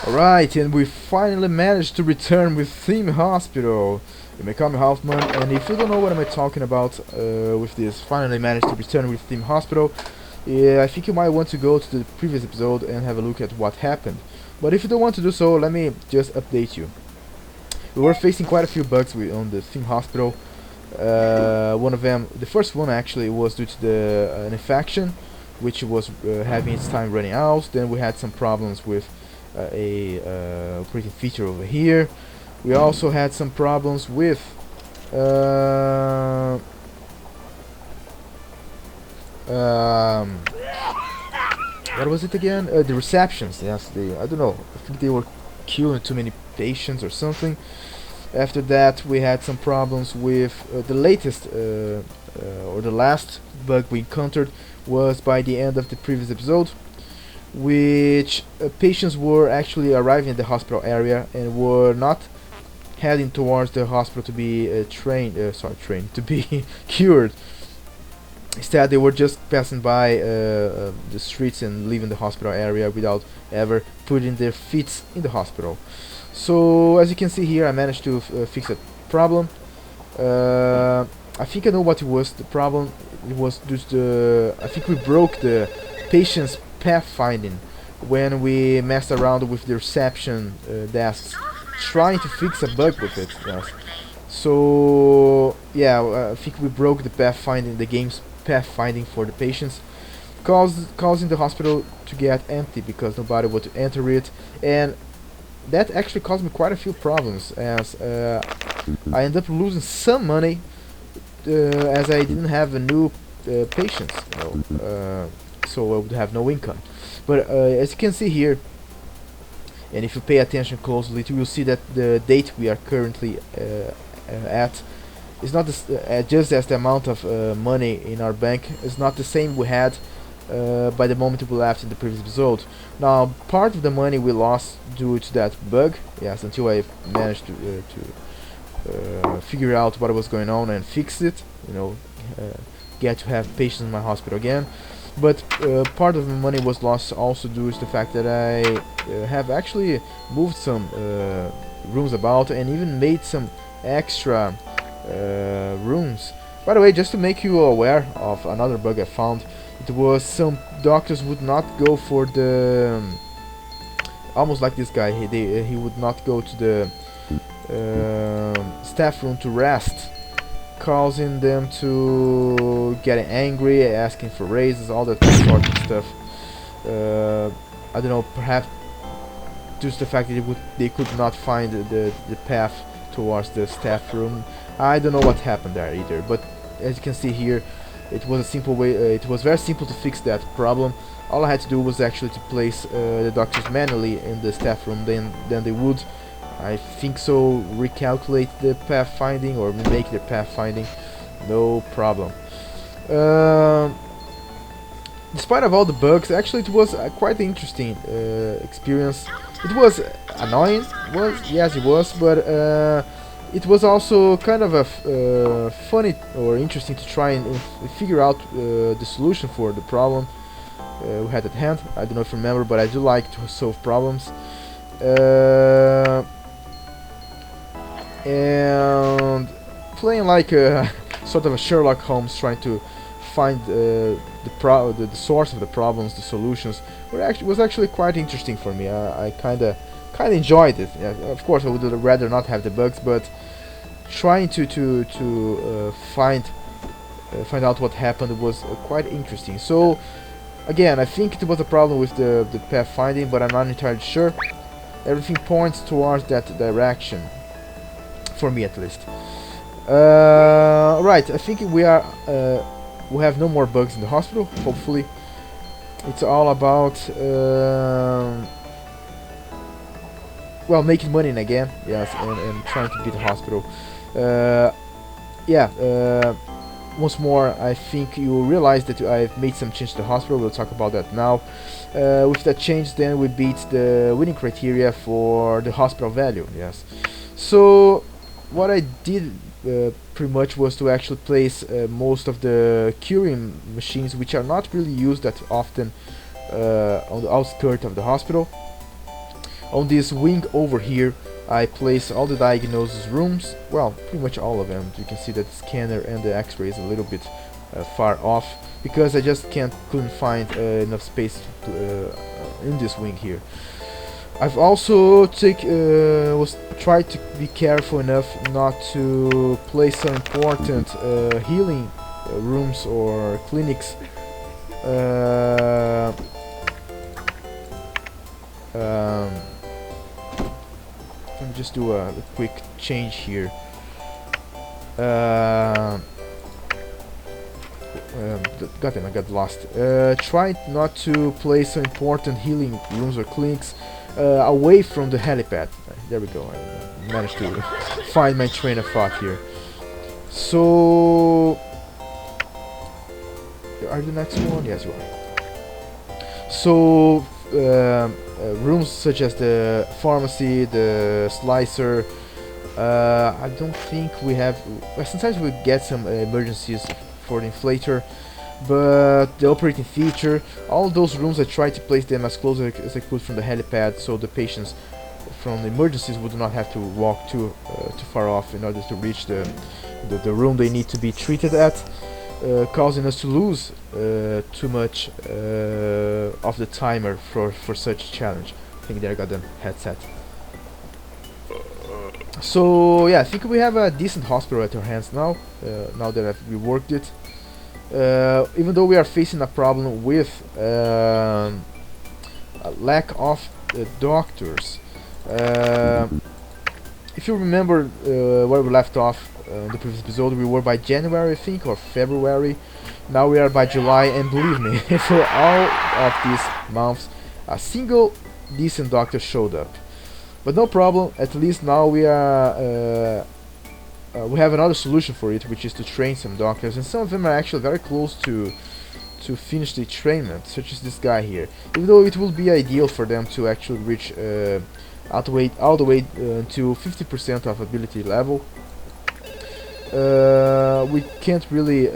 Alright, and we finally managed to return with Theme Hospital. You may call me Hauffman, and if you don't know what am I talking about with this finally managed to return with Theme Hospital, yeah, I think you might want to go to the previous episode and have a look at what happened. But if you don't want to do so, let me just update you. We were facing quite a few bugs on the Theme Hospital. One of them, the first one actually, was due to an infection, which was having its time running out. Then we had some problems with a operating feature over here. We also had some problems with what was it again? The receptions. Yes, I don't know. I think they were killing too many patients or something. After that, we had some problems with the latest or the last bug we encountered was by the end of the previous episode, which patients were actually arriving at the hospital area and were not heading towards the hospital to be trained to be cured. Instead, they were just passing by the streets and leaving the hospital area without ever putting their feet in the hospital. So, as you can see here, I managed to fix that problem. I think I know what was the problem. It was just I think we broke the patient's pathfinding when we messed around with the reception desks, trying to fix a bug with it. Yes. So yeah, I think we broke the pathfinding, the game's pathfinding for the patients, causing the hospital to get empty because nobody would enter it, and that actually caused me quite a few problems, as I ended up losing some money as I didn't have a new patients, so I would have no income. But as you can see here, and if you pay attention closely, you will see that the date we are currently at is not just as the amount of money in our bank is not the same we had by the moment we left in the previous episode. Now, part of the money we lost due to that bug, yes, until I managed to figure out what was going on and fix it, get to have patients in my hospital again. But part of the money was lost also due to the fact that I have actually moved some rooms about and even made some extra rooms. By the way, just to make you aware of another bug I found, it was some doctors would not go for the almost like this guy. He would not go to the staff room to rest, causing them to get angry, asking for raises, all that sort of stuff. I don't know, perhaps due to the fact that they could not find the path towards the staff room. I don't know what happened there either, but as you can see here, it was a simple way. It was very simple to fix that problem. All I had to do was actually to place the doctors manually in the staff room. Then they would, I think so, recalculate the pathfinding or make the pathfinding. No problem. Despite of all the bugs, actually it was quite an interesting experience. It was annoying, yes it was, but it was also kind of a funny or interesting to try and figure out the solution for the problem we had at hand. I don't know if you remember, but I do like to solve problems. And playing like a sort of a Sherlock Holmes, trying to find the source of the problems, the solutions, was actually quite interesting for me. I kind of enjoyed it. Of course, I would rather not have the bugs, but trying to find out what happened was quite interesting. So again, I think it was a problem with the pathfinding, but I'm not entirely sure. Everything points towards that direction, for me at least. Right, I think we have no more bugs in the hospital, hopefully. It's all about well, making money again, yes, and trying to beat the hospital. Once more, I think you realize that I've made some change to the hospital. We'll talk about that now. With that change, then we beat the winning criteria for the hospital value, yes. So what I did pretty much was to actually place most of the curing machines, which are not really used that often, on the outskirts of the hospital. On this wing over here, I place all the diagnosis rooms, well, pretty much all of them. You can see that the scanner and the x-ray is a little bit far off, because I just couldn't find enough space in this wing here. I've also tried to be careful enough not to place some important healing rooms or clinics let me just do a quick change here. Goddamn, I got lost. Try not to place some important healing rooms or clinics away from the helipad. There we go. I managed to find my train of thought here. So, are you the next one? Yes, you are. So, rooms such as the pharmacy, the slicer. I don't think we have. Well, sometimes we get some emergencies for the inflator, but the operating theater, all those rooms, I try to place them as close as I could from the helipad, so the patients from the emergencies would not have to walk too far off in order to reach the room they need to be treated at, causing us to lose too much of the timer for such a challenge. I think there I got the headset. So yeah, I think we have a decent hospital at our hands now, now that I've reworked it. Even though we are facing a problem with a lack of doctors. If you remember where we left off in the previous episode, we were by January, I think, or February. Now we are by July, and believe me, for all of these months, a single decent doctor showed up. But no problem, at least now we are we have another solution for it, which is to train some doctors, and some of them are actually very close to finish the trainment, such as this guy here. Even though it will be ideal for them to actually reach all the way to 50% of ability level, we can't really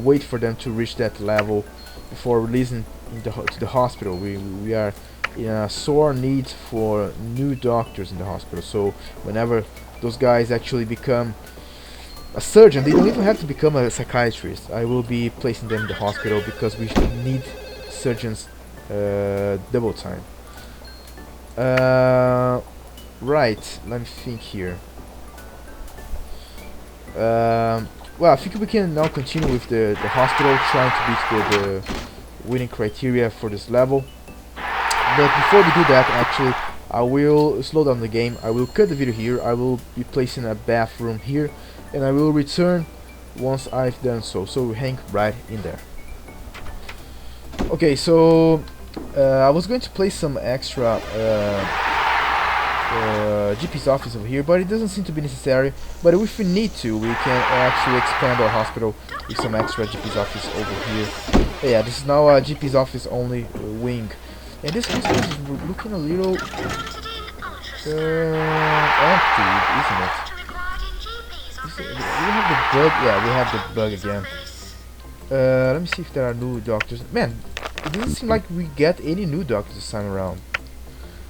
wait for them to reach that level before releasing to the hospital. We are in a sore need for new doctors in the hospital, so whenever those guys actually become a surgeon, they don't even have to become a psychiatrist. I will be placing them in the hospital because we need surgeons double time. Right, let me think here. Well, I think we can now continue with the hospital, trying to beat the winning criteria for this level. But before we do that, actually, I will slow down the game. I will cut the video here. I will be placing a bathroom here, and I will return once I've done so. So hang right in there. Okay, so I was going to place some extra GP's office over here, but it doesn't seem to be necessary. But if we need to, we can actually expand our hospital with some extra GP's office over here. Yeah, this is now a GP's office only wing. And this hospital is looking a little empty, isn't it? We have the bug. Yeah, we have the bug again. Let me see if there are new doctors. Man, it doesn't seem like we get any new doctors this time around.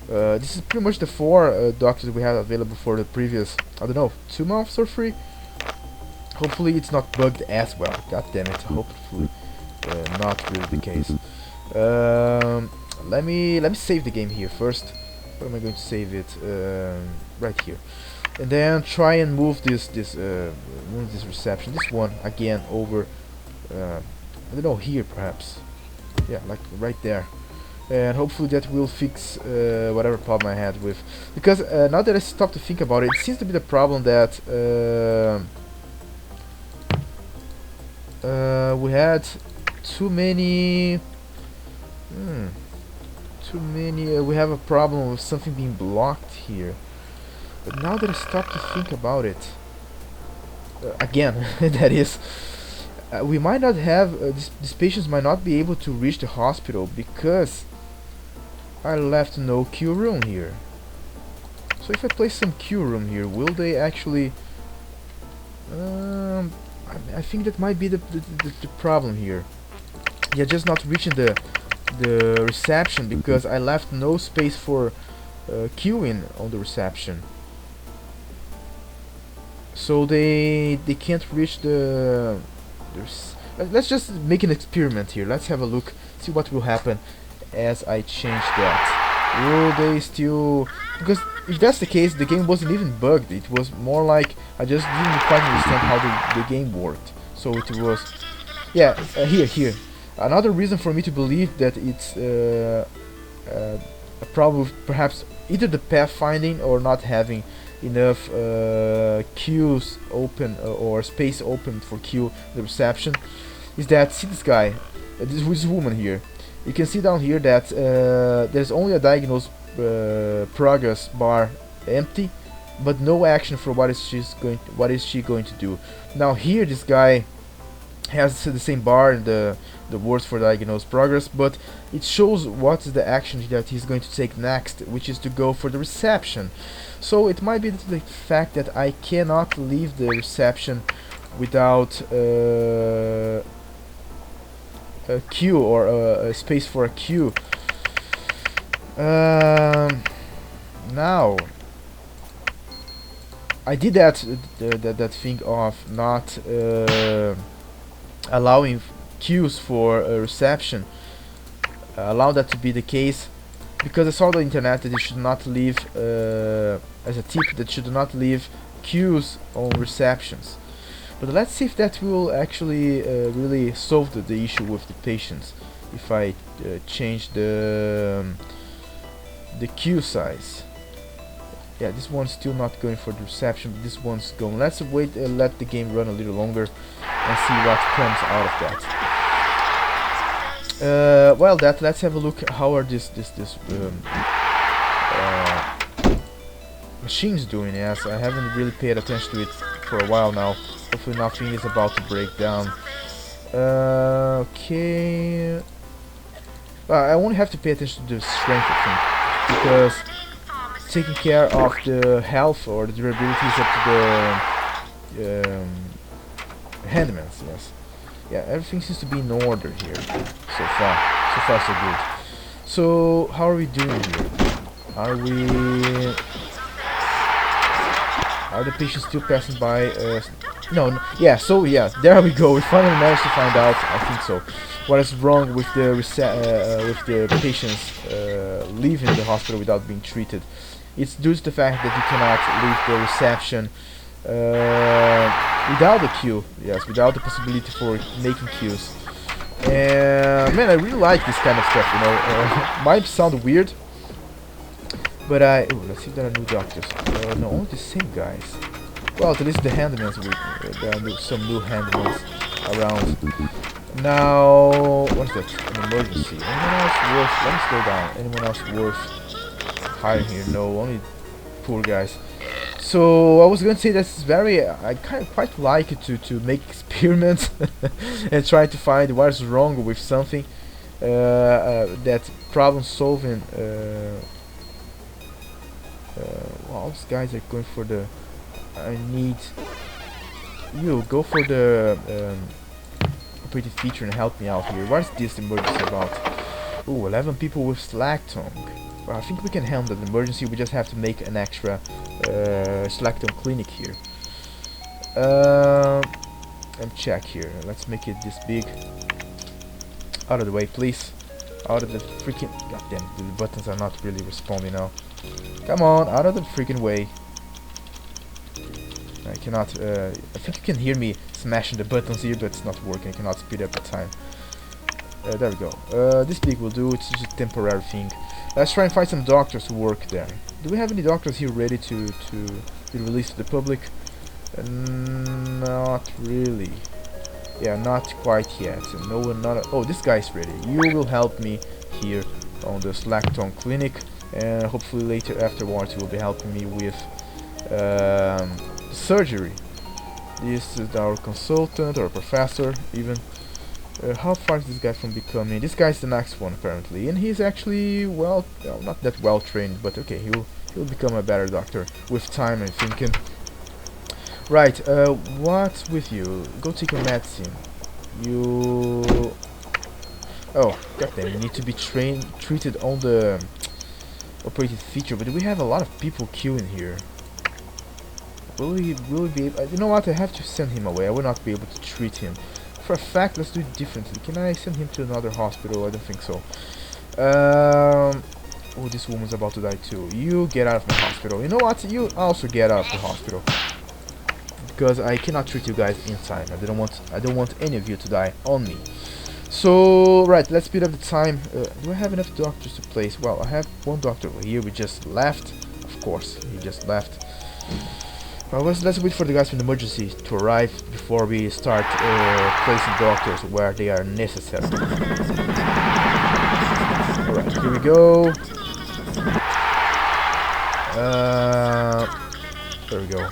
This is pretty much the 4 doctors we had available for the previous, I don't know, 2 months or 3. Hopefully it's not bugged as well. God damn it. Hopefully not really the case. Let me save the game here first. Where am I going to save it? Right here, and then try and move this reception, this one again over. I don't know, here perhaps. Yeah, like right there, and hopefully that will fix whatever problem I had with. Because now that I stopped to think about it, it seems to be the problem that we had too many. We have a problem with something being blocked here. But now that I stop to think about it, again, that is, we might not have, these patients might not be able to reach the hospital because I left no queue room here. So if I place some queue room here, will they actually... I think that might be the problem here. Yeah, just not reaching the the reception because I left no space for queuing on the reception. So they can't reach the. Let's just make an experiment here. Let's have a look, see what will happen as I change that. Will they still? Because if that's the case, the game wasn't even bugged. It was more like I just didn't quite understand how the game worked. So it was, yeah. Here. Another reason for me to believe that it's a problem with perhaps either the pathfinding or not having enough queues open or space open for queue the reception is that, see this guy, this woman here. You can see down here that there's only a diagnose progress bar empty, but no action for what is she going to do. Now here this guy has the same bar and the words for diagnose progress, but it shows what is the action that he's going to take next, which is to go for the reception. So it might be the fact that I cannot leave the reception without a queue or a space for a queue. Now I did that thing of not allowing queues for a reception. Allow that to be the case because I saw on the internet that you should not leave, as a tip, that should not leave queues on receptions. But let's see if that will actually really solve the issue with the patients. If I change the queue size. Yeah, this one's still not going for the reception, but this one's going. Let's wait, let the game run a little longer and see what comes out of that. Well, let's have a look. How are this machines doing? Yes, I haven't really paid attention to it for a while now. Hopefully nothing is about to break down. Okay. I only have to pay attention to the strength, I think, because taking care of the health or the durability is up to the handmans. Yes. Yeah, everything seems to be in order here so far. So far, so good. So how are we doing here? Are the patients still passing by? No. Yeah. So yeah, there we go. We finally managed to find out. I think so. What is wrong with the patients leaving the hospital without being treated? It's due to the fact that you cannot leave the reception without a queue. Yes, without the possibility for making queues. And man, I really like this kind of stuff. You know, might sound weird, but ooh, let's see if there are new doctors. No, only the same guys. Well, at least the handmans. There are some new handmans around. Now, what's that? An emergency. Anyone else worth? Let me slow down. Anyone else worth hiring here? No, only poor guys. So I was going to say that's very. I quite like it to make experiments and try to find what's wrong with something. That problem solving. Well, these guys are going for the. I need you go for the operative feature and help me out here. What is this emergency about? Ooh, 11 people with slack tongue. Well, I think we can handle the emergency. We just have to make an extra slack tongue clinic here. And check here. Let's make it this big. Out of the way, please. Out of the freaking. Goddamn, the buttons are not really responding now. Come on, out of the freaking way. I cannot, I think you can hear me smashing the buttons here, but it's not working. I cannot speed up the time. There we go. This big will do. It's just a temporary thing. Let's try and find some doctors who work there. Do we have any doctors here ready to be released to the public? Not really. Yeah, not quite yet. No one, oh, this guy's ready. You will help me here on the slack tongue clinic, and hopefully later afterwards you will be helping me with surgery. This is our consultant or professor even. How far is this guy from becoming? This guy's the next one apparently, and he's actually well, not that well trained, but okay, he'll become a better doctor with time, I'm thinking. Right, what's with you? Go take your medicine. You Oh, goddamn! You need to be treated on the operated feature, but we have a lot of people queuing here. Will we be able, you know what, I have to send him away. I will not be able to treat him. For a fact, let's do it differently. Can I send him to another hospital? I don't think so. Oh, this woman's about to die too. You get out of my hospital. You know what, you also get out of the hospital. Because I cannot treat you guys inside. I don't want any of you to die on me. So, right, let's speed up the time. Do I have enough doctors to place? Well, I have one doctor over here. We just left. Of course, he just left. Well, let's wait for the guys from the emergency to arrive before we start placing doctors where they are necessary. Alright, here we go. There we go.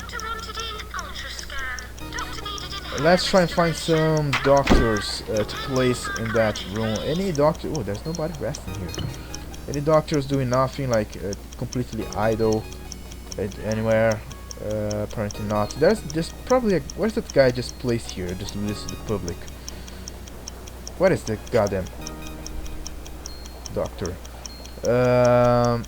Let's try and find some doctors to place in that room. Any doctor? Oh, there's nobody resting here. Any doctors doing nothing, like completely idle anywhere? Apparently not. There's probably where's that guy just placed here? Just listen to the public. What is the goddamn doctor? Man,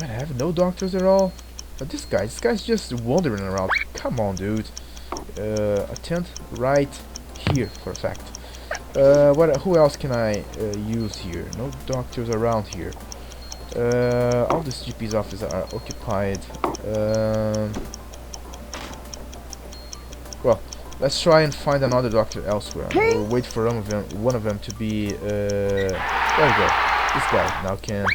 I have no doctors at all. This guy's just wandering around. Come on, dude. Attend right here for a fact. Who else can I use here? No doctors around here. All the GP's offices are occupied. Well, let's try and find another doctor elsewhere. We'll wait for one of them to be. There we go. This guy now can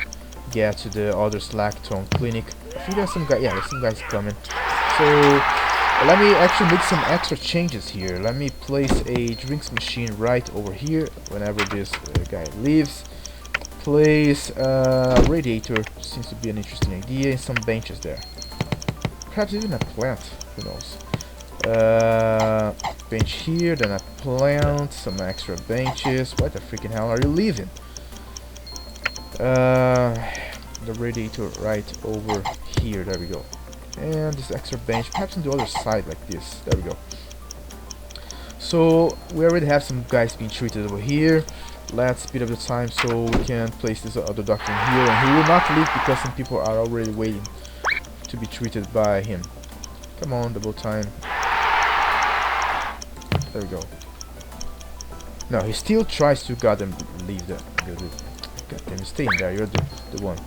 get to the other Slackton clinic. I think there's some guy. Yeah, there's some guys coming. So let me actually make some extra changes here. Let me place a drinks machine right over here. Whenever this guy leaves. Place a radiator, seems to be an interesting idea, and some benches there. Perhaps even a plant, who knows. Bench here, then a plant, some extra benches. What the freaking hell are you leaving? The radiator right over here, there we go. And this extra bench, perhaps on the other side like this, there we go. So, we already have some guys being treated over here. Let's speed up the time so we can place this other doctor in here, and he will not leave because some people are already waiting to be treated by him. Come on, double time. There we go. No, he still tries to goddamn leave the goddamn stay in there. You're the one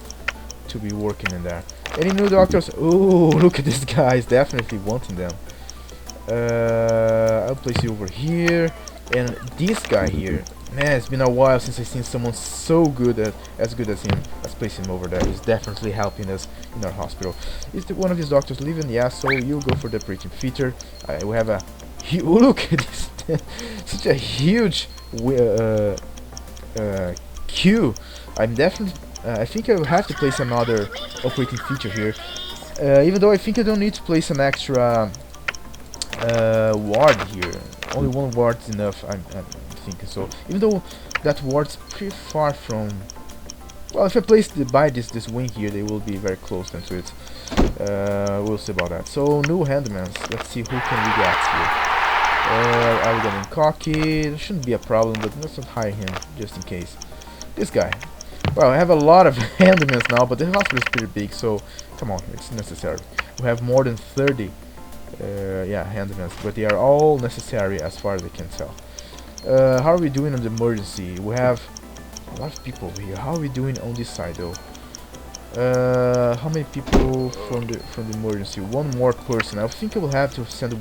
to be working in there. Any new doctors? Oh, look at this guy. He's definitely wanting them. I'll place you over here, and this guy here. Man, it's been a while since I've seen someone so good as good as him. Let's place him over there. He's definitely helping us in our hospital. Is one of these doctors leaving? Yeah, so you go for the operating theater. We have a look at this, such a huge queue. I'm definitely. I think I will have to place another operating feature here. Even though I think I don't need to place an extra ward here. Only one ward is enough. I'm thinking so. Even though that ward's pretty far from. Well, if I place by this wing here, they will be very close then to it. We'll see about that. So new handmans. Let's see who can we get here. Are we getting cocky? There shouldn't be a problem, but let's not hire him just in case. This guy. Well, I have a lot of handmans now, but the hospital is pretty big, so come on, it's necessary. We have more than 30 handmans, but they are all necessary as far as I can tell. How are we doing on the emergency? We have a lot of people over here. How are we doing on this side though? How many people from the emergency? One more person. I think I will have to send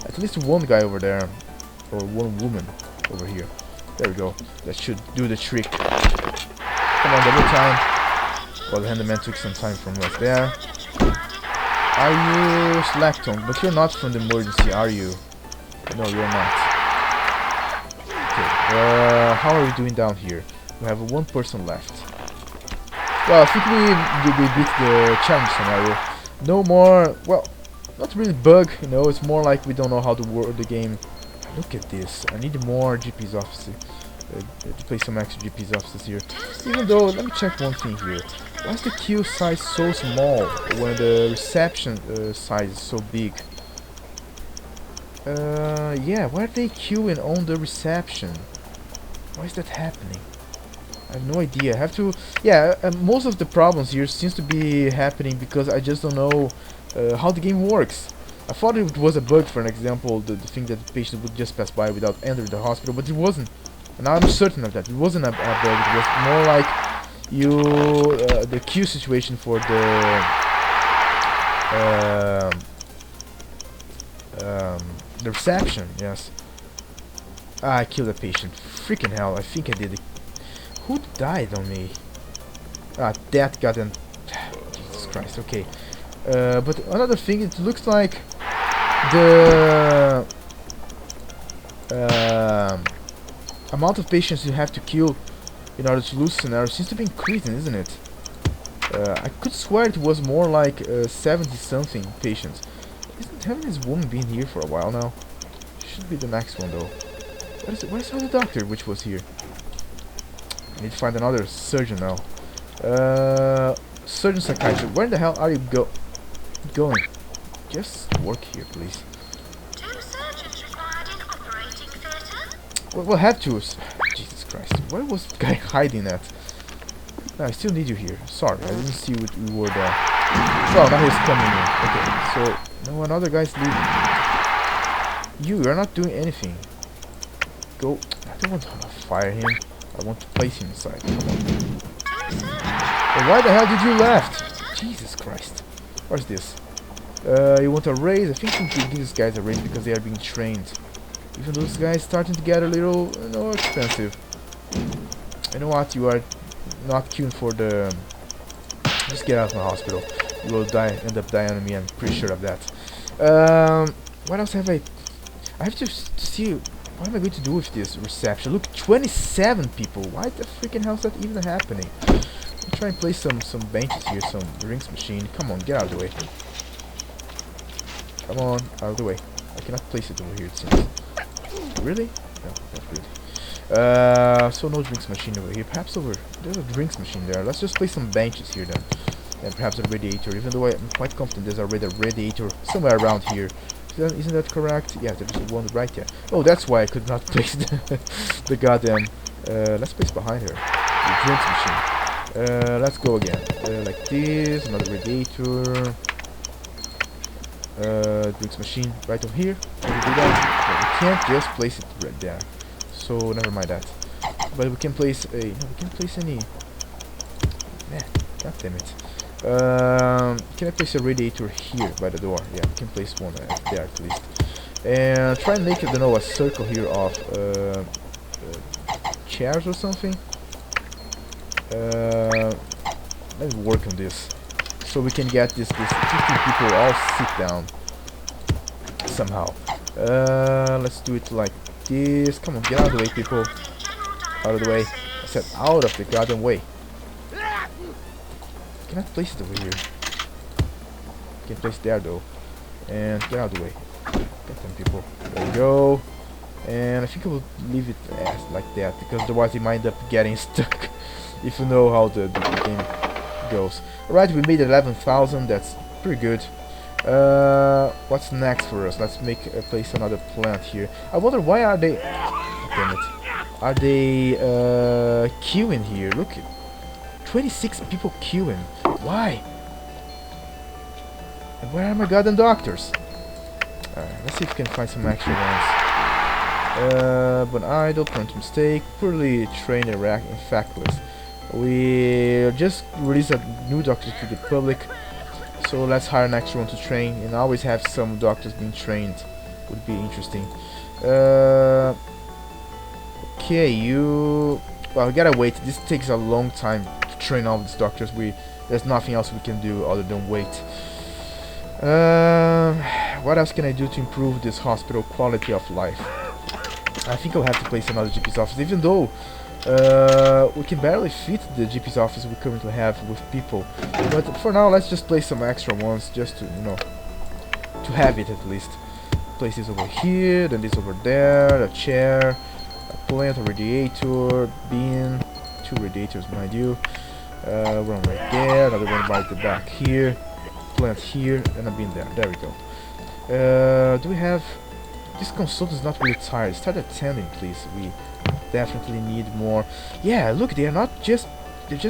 at least one guy over there, or one woman over here. There we go. That should do the trick. Come on, double time. Well, the handyman took some time from us there. Are you Slackton? But you're not from the emergency, are you? No, you're not. Okay. How are we doing down here? We have one person left. Well, I think we beat the challenge scenario. No more. Well, not really bug. You know, it's more like we don't know how to work the game. Look at this. I need more GP's offices. To place some extra GP's offices here. Even though, let me check one thing here. Why is the queue size so small when the reception size is so big? Yeah, why are they queuing on the reception? Why is that happening? I have no idea. I have to... Yeah, most of the problems here seems to be happening because I just don't know how the game works. I thought it was a bug, for an example, the thing that the patient would just pass by without entering the hospital, but it wasn't. And I'm certain of that. It wasn't a bug. It was more like the queue situation for the reception. Yes. I killed a patient. Freaking hell! I think I did it. Who died on me? Ah, that goddamn... Jesus Christ, okay. But another thing, it looks like the amount of patients you have to kill in order to lose scenario seems to be increasing, isn't it? I could swear it was more like 70 something patients. Haven't this woman been here for a while now? Should be the next one though. Where's the doctor which was here? I need to find another surgeon now. Surgeon psychiatrist, where the hell are you going? Just work here, please. 2 surgeons required in operating theatre. We'll have to. Jesus Christ, where was the guy hiding at? No, I still need you here. Sorry, I didn't see what you were there. Oh, now he's coming in. Okay, so no, another guy's leaving. You're not doing anything. Go. I don't want to fire him. I want to place him inside. Come on. But why the hell did you left? Jesus Christ. What's this? You want a raise? I think we can give these guys a raise because they are being trained. Even those guys starting to get a little, expensive. You know what? You are not queuing for the... Just get out of my hospital. You will die, end up dying on me. I'm pretty sure of that. What else have I have to see. What am I going to do with this reception? Look, 27 people. Why the freaking hell is that even happening? I'll try and place some benches here, some drinks machine. Come on, get out of the way. Come on, out of the way. I cannot place it over here, it seems. Really? No, not really. So no drinks machine over here. Perhaps there's a drinks machine there. Let's just place some benches here then. And perhaps a radiator, even though I'm quite confident there's already a radiator somewhere around here. Isn't that correct? Yeah, there's one right there. Oh, that's why I could not place the goddamn... let's place behind her. The drinks machine. Let's go again. Like this, another radiator. Drinks machine right over here. Can we do that? No, we can't just place it right there. So never mind that. But we can place a... No, we can't place any... Man, god damn it. Can I place a radiator here by the door? Yeah, we can place one there at least. And try and make, I don't know, a circle here of chairs or something. Let's work on this. So we can get this 15 people all sit down. Somehow. Let's do it like this. Come on, get out of the way, people. Out of the way. I said out of the goddamn way. Can I place it over here? Can place there though. And get out of the way. Goddamn people. There we go. And I think I will leave it as like that because otherwise it might end up getting stuck. If you know how the game goes. Alright, we made 11,000. That's pretty good. What's next for us? Let's place another plant here. I wonder why are they... Damn it. Are they queuing here? Look, 26 people queuing. Why? And where are my goddamn doctors? Let's see if we can find some extra ones. But idle, prone to mistake, poorly trained Iraq infectless. We just released a new doctor to the public, so let's hire an extra one to train, and always have some doctors being trained. Would be interesting. Okay, well, we gotta wait. This takes a long time to train all these doctors. There's nothing else we can do other than wait. What else can I do to improve this hospital quality of life? I think I'll have to place another GP's office, even though we can barely fit the GP's office we currently have with people. But for now, let's just place some extra ones, just to, to have it at least. Place this over here, then this over there, a chair, a plant, a radiator, bin, 2 radiators behind you, one right there, another one right at the back here, plant here, and a bin there. There we go. Do we have... This consultant is not really tired. Start attending, please. definitely need more. Yeah, look, they're just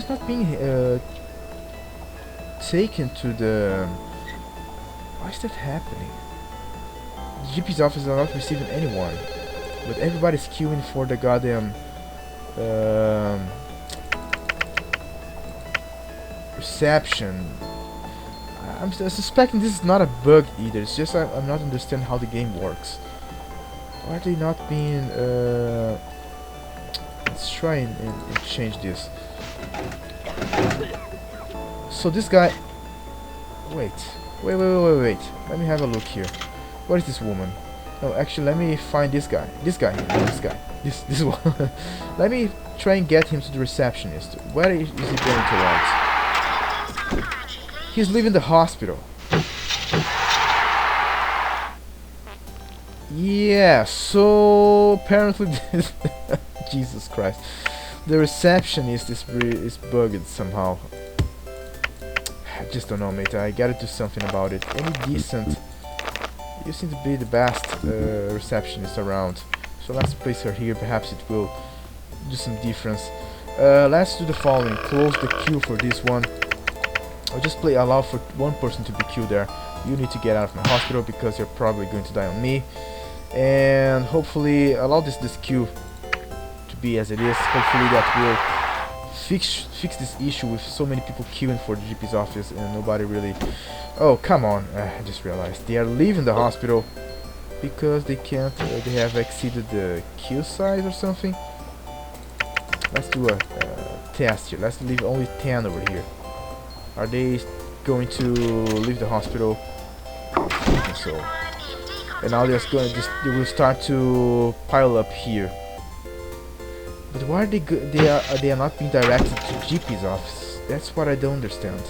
not being taken to the. Why is that happening? The GP's office are not receiving anyone, but everybody's queuing for the goddamn reception. I'm suspecting this is not a bug either. It's just I'm not understanding how the game works. Why are they not being? Let's try and change this. So this guy. Wait. Let me have a look here. What is this woman? No, actually, let me find this guy. This one. Let me try and get him to the receptionist. Where is he going towards? He's leaving the hospital. Yeah, so apparently Jesus Christ. The receptionist is bugged somehow. I just don't know, mate. I gotta do something about it. Any decent... You seem to be the best receptionist around. So let's place her here. Perhaps it will do some difference. Let's do the following. Close the queue for this one. I'll just allow for one person to be queued there. You need to get out of my hospital because you're probably going to die on me. And hopefully allow this queue to be as it is. Hopefully that will fix this issue with so many people queuing for the GP's office and nobody really... Oh, come on. I just realized. They are leaving the hospital because they can't... they have exceeded the queue size or something. Let's do a test here. Let's leave only 10 over here. Are they going to leave the hospital? I think so. And now they're going to they will start to pile up here. But why are they are not being directed to GP's office? That's what I don't understand.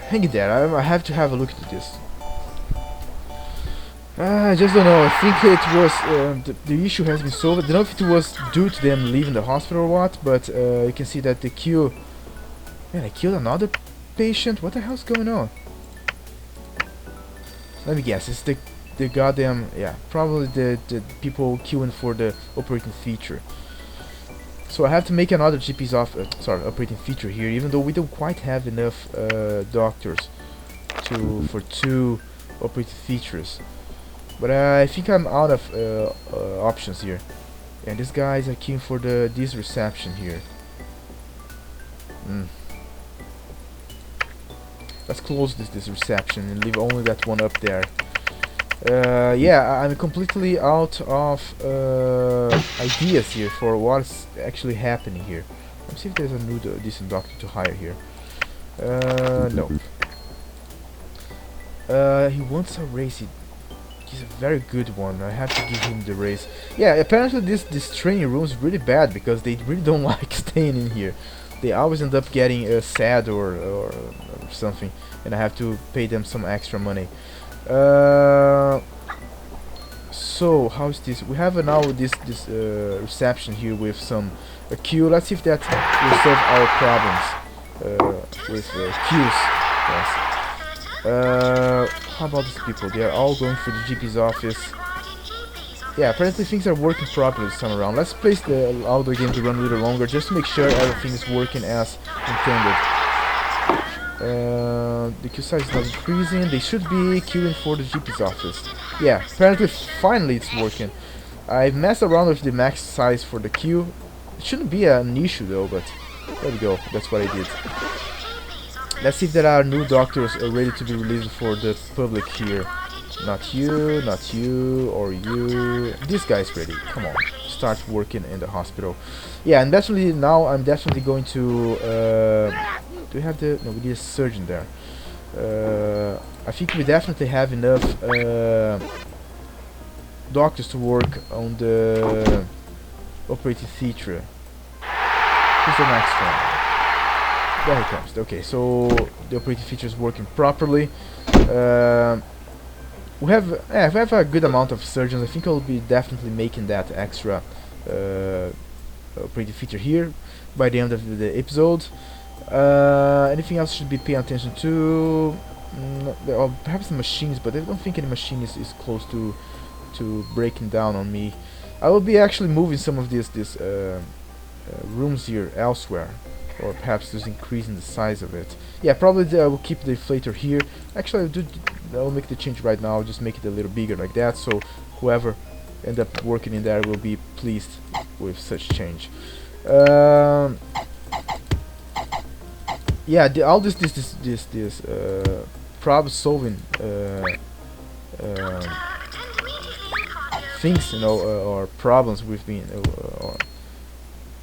Hang it there. I have to have a look at this. I just don't know. I think it was the issue has been solved. I don't know if it was due to them leaving the hospital or what, but you can see that the queue. Man, I killed another patient. What the hell's going on? Let me guess. It's the goddamn probably the people queuing for the operating feature. So I have to make another GP's operating feature here, even though we don't quite have enough doctors for 2 operating features. But I think I'm out of options here. And these guys are queuing for this reception here. Let's close this reception and leave only that one up there. Yeah, I'm completely out of ideas here for what's actually happening here. Let's see if there's a new decent doctor to hire here. No. He wants a raise. He's a very good one. I have to give him the raise. Yeah, apparently this training room is really bad because they really don't like staying in here. They always end up getting sad or something, and I have to pay them some extra money. So how's this? We have now this reception here with some queue. Let's see if that will solve our problems with queues. Yes. How about these people? They are all going for the GP's office. Yeah, apparently things are working properly this time around. Let's place allow the game to run a little longer just to make sure everything is working as intended. The queue size is not increasing. They should be queuing for the GP's office. Yeah, apparently finally it's working. I've messed around with the max size for the queue. It shouldn't be an issue though, but there we go. That's what I did. Let's see if there are new doctors ready to be released for the public here. Not you, or you. This guy's ready. Come on, start working in the hospital. Yeah, and definitely now I'm definitely going to. Do we have the? No, we need a surgeon there. I think we definitely have enough doctors to work on the operating theater. Who's the next one? There he comes. Okay, so the operating feature is working properly. We have a good amount of surgeons. I think I'll be definitely making that extra operating feature here by the end of the episode. Anything else should be paying attention to? Perhaps the machines, but I don't think any machine is close to to breaking down on me. I will be actually moving some of these rooms here elsewhere, or perhaps just increasing the size of it. Yeah, probably I will keep the inflator here. Actually, I'll make the change right now. I'll just make it a little bigger like that, so whoever end up working in there will be pleased with such change. Yeah, all this problem solving things, you know, or problems we've been or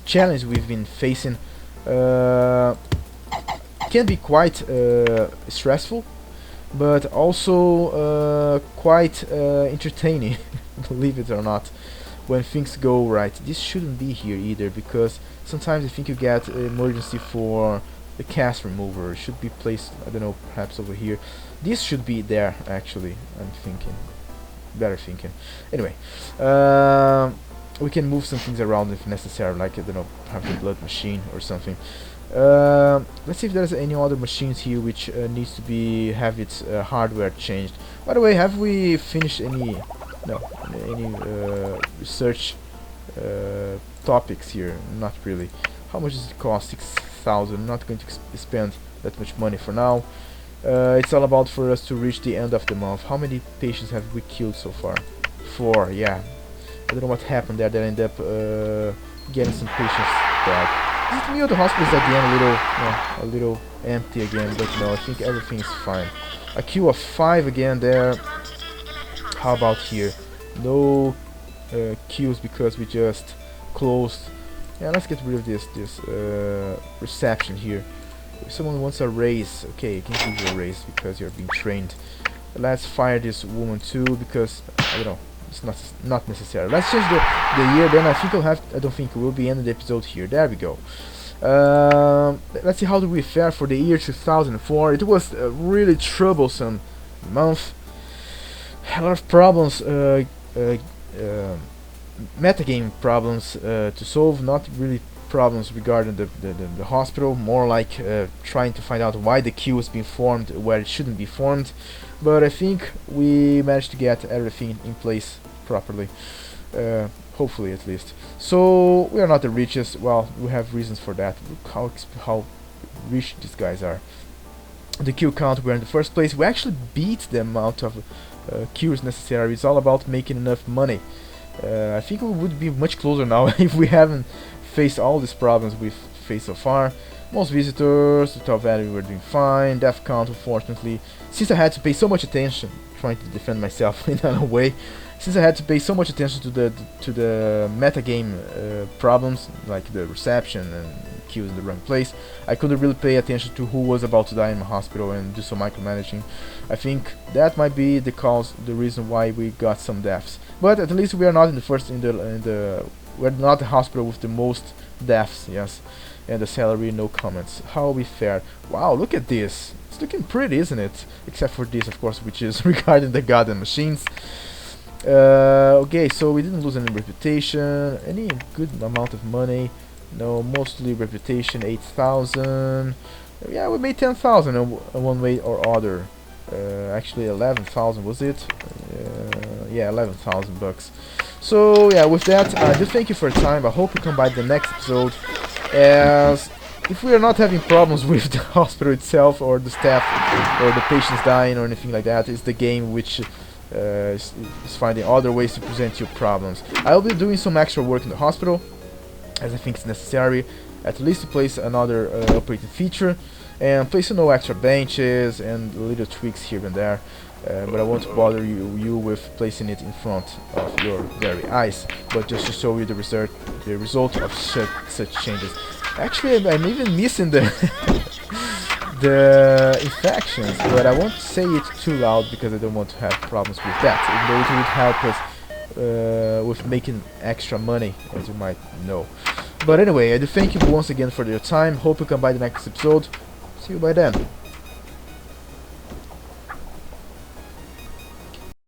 challenge we've been facing can be quite stressful, but also quite entertaining, believe it or not, when things go right. This shouldn't be here either, because sometimes I think you get emergency for the cast remover. It should be placed, I don't know, perhaps over here. This should be there, actually, I'm thinking. Better thinking. Anyway, we can move some things around if necessary, like, I don't know, perhaps a blood machine or something. Let's see if there's any other machines here which needs to have its hardware changed. By the way, have we finished any research topics here? Not really. How much does it cost? 6,000. Not going to spend that much money for now. It's all about for us to reach the end of the month. How many patients have we killed so far? 4. Yeah. I don't know what happened there. They end up getting some patients back. Is it me or the hospital is again a little empty again? But no, I think everything's fine. A queue of 5 again there. How about here? No queues because we just closed. Yeah, let's get rid of this reception here. If someone wants a raise, okay, you can give you a raise because you're being trained. Let's fire this woman too, because I don't know, it's not necessary. Let's change the year. Then I don't think we'll be ending the episode here. There we go. Let's see how do we fare for the year 2004. It was a really troublesome month. A lot of problems, metagame problems to solve. Not really problems regarding the hospital, more like trying to find out why the queue is being formed where it shouldn't be formed. But I think we managed to get everything in place properly, hopefully at least. So we are not the richest. Well, we have reasons for that. Look how rich these guys are. The queue count, we're in the first place. We actually beat the amount of queues necessary. It's all about making enough money. I think we would be much closer now if we haven't faced all these problems we've faced so far. Most visitors, total value, we're doing fine. Death count, unfortunately, since I had to pay so much attention, trying to defend myself in a way, since I had to pay so much attention to the metagame problems, like the reception and queues in the wrong place, I couldn't really pay attention to who was about to die in my hospital and do some micromanaging. I think that might be the reason why we got some deaths. But at least we are not in the we're not the hospital with the most deaths, yes. And the salary, no comments. How we fared? Wow, look at this. It's looking pretty, isn't it? Except for this, of course, which is regarding the goddamn machines. Okay, so we didn't lose any reputation. Any good amount of money? No, mostly reputation, 8,000. Yeah, we made 10,000 in one way or other. Actually 11,000 was it? Yeah, 11,000 bucks. So yeah, with that, I do thank you for your time. I hope you come by the next episode. As if we are not having problems with the hospital itself, or the staff, or the patients dying, or anything like that, it's the game which is finding other ways to present you problems. I will be doing some extra work in the hospital, as I think it's necessary, at least to place another operating feature, and place no extra benches and little tweaks here and there. But I won't bother you with placing it in front of your very eyes, but just to show you the result of such changes. Actually, I'm even missing the the infections, but I won't say it too loud because I don't want to have problems with that. Even though it would help us with making extra money, as you might know. But anyway, I do thank you once again for your time. Hope you come by the next episode. See you by then.